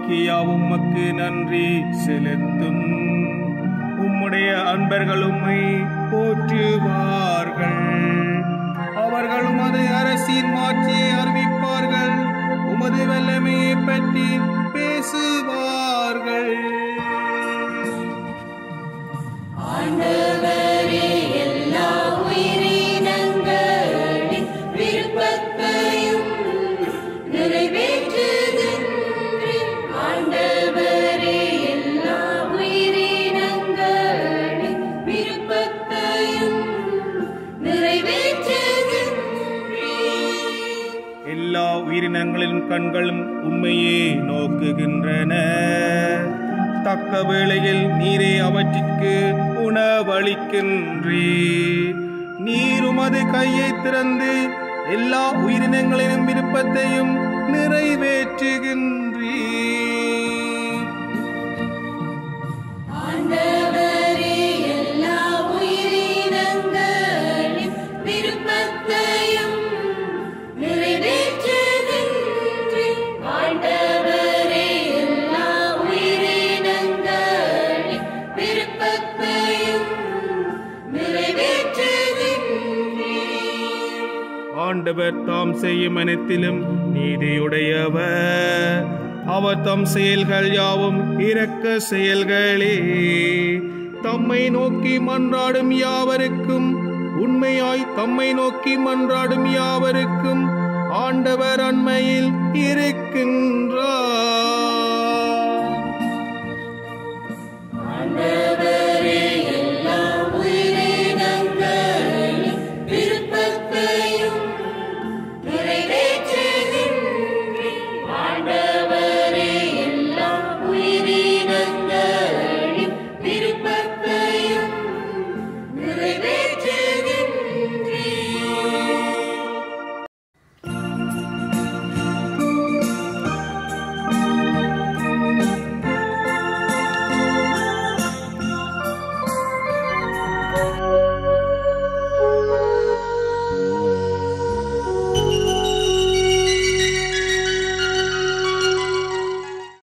நோக்கி உமக்கு நன்றி செலுத்தும். உம்முடைய அன்பர்கள் உம்மை போற்றுவார்கள். அவர்கள் உமது அரசின் மாட்சியை அறிவிப்பார்கள். உமது வல்லமையை பற்றி பேசுவார்கள். ஆண்டவரே, எல்லா உயிரினங்களின் விருப்பத்தையும் நிறைவேற்றுகின்றீர். ஆண்டவரே, எல்லா உயிரினங்களின் விருப்பத்தையும் நிறைவேற்றுகின்றீர். எல்லா உயிரினங்களின் கண்களும் உண்மையே நோக்குகின்றன. தக்க வேளையில் நீரே அவற்றிற்கு உணவளிக்கின்றீர். நீர் உமது கையை திறந்து எல்லா உயிரினங்களின் விருப்பத்தையும் நிறைவேற்றுகின்றீர். ஆண்டவரே, எல்லா உயிரினங்களின் விருப்பத்தையும் நிறைவேற்றுகின்றீர். ஆண்டவரே, எல்லா உயிரினங்களின் விருப்பத்தையும் நிறைவேற்றுகின்றீர். ஆண்டவர் தாம் செய்யும் அனைத்திலும் நீதியுடையவர். அவர் தம் செயல்கள் யாவும் இரக்க செயல்களே. தம்மை நோக்கி மன்றாடும் யாவருக்கும், உண்மையாய் தம்மை நோக்கி மன்றாடும் யாவருக்கும் ஆண்டவர் அண்மையில் இருக்கின்றார்.